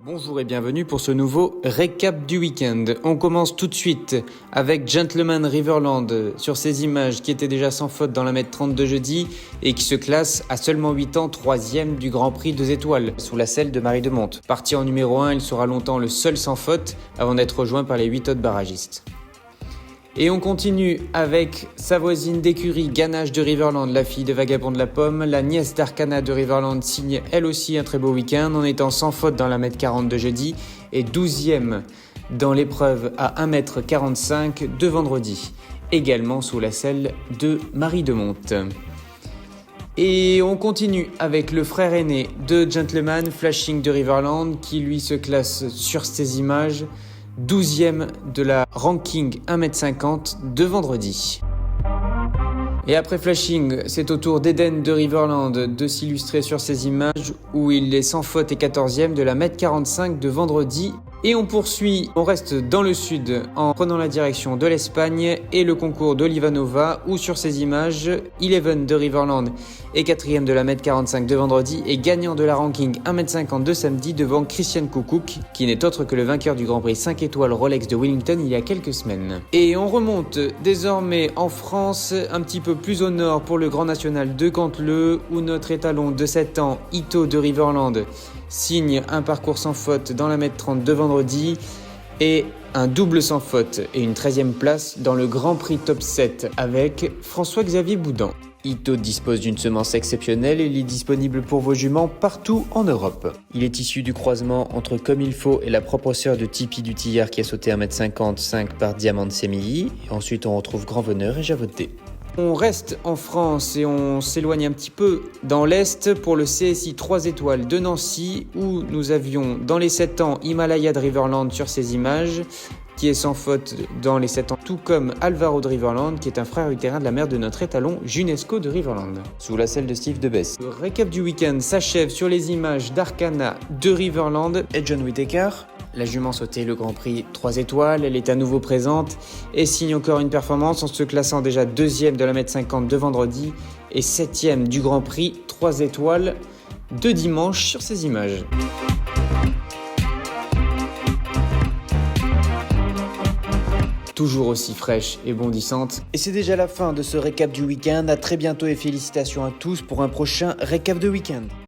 Bonjour et bienvenue pour ce nouveau récap du week-end. On commence tout de suite avec Gentleman Riverland sur ces images qui étaient déjà sans faute dans la mètre 32 jeudi et qui se classe à seulement 8 ans 3e du Grand Prix 2 étoiles sous la selle de Marie de Monte. Parti en numéro 1, il sera longtemps le seul sans faute avant d'être rejoint par les 8 autres barragistes. Et on continue avec sa voisine d'écurie Ganache de Riverland, la fille de Vagabond de la Pomme. La nièce d'Arcana de Riverland signe elle aussi un très beau week-end en étant sans faute dans la mètre 40 de jeudi et 12e dans l'épreuve à 1m45 de vendredi, également sous la selle de Marie de Monte. Et on continue avec le frère aîné de Gentleman, Flashing de Riverland, qui lui se classe sur ces images 12e de la ranking 1m50 de vendredi. Et après Flashing, c'est au tour d'Eden de Riverland de s'illustrer sur ces images où il est sans faute et 14e de la mètre 45 de vendredi. Et on poursuit, on reste dans le sud en prenant la direction de l'Espagne et le concours d'Olivanova où sur ces images, Eleven de Riverland est 4e de la mètre 45 de vendredi et gagnant de la ranking 1m50 de samedi devant Christian Koukouc qui n'est autre que le vainqueur du Grand Prix 5 étoiles Rolex de Wellington il y a quelques semaines. Et on remonte désormais en France un petit peu plus au nord pour le Grand National de Canteleu où notre étalon de 7 ans, Ito de Riverland, signe un parcours sans faute dans la mètre 30 de vendredi et un double sans faute et une 13e place dans le Grand Prix Top 7 avec François-Xavier Boudan. Ito dispose d'une semence exceptionnelle et il est disponible pour vos juments partout en Europe. Il est issu du croisement entre Comme il faut et la propre sœur de Tipeee du Tillard qui a sauté 1m55 par Diamant Semilly. Ensuite on retrouve Grand Veneur et Javoté. On reste en France et on s'éloigne un petit peu dans l'Est pour le CSI 3 étoiles de Nancy où nous avions dans les 7 ans Himalaya de Riverland sur ces images qui est sans faute dans les 7 ans, tout comme Alvaro de Riverland qui est un frère utérin de la mère de notre étalon Junesco de Riverland, sous la selle de Steve Debesse. Le récap du week-end s'achève sur les images d'Arcana de Riverland et John Whittaker. La jument sautait le Grand Prix 3 étoiles, elle est à nouveau présente et signe encore une performance en se classant déjà 2e de la mètre 50 de vendredi et 7e du Grand Prix 3 étoiles de dimanche sur ces images. Toujours aussi fraîche et bondissante. Et c'est déjà la fin de ce récap du week-end. À très bientôt et félicitations à tous pour un prochain récap de week-end.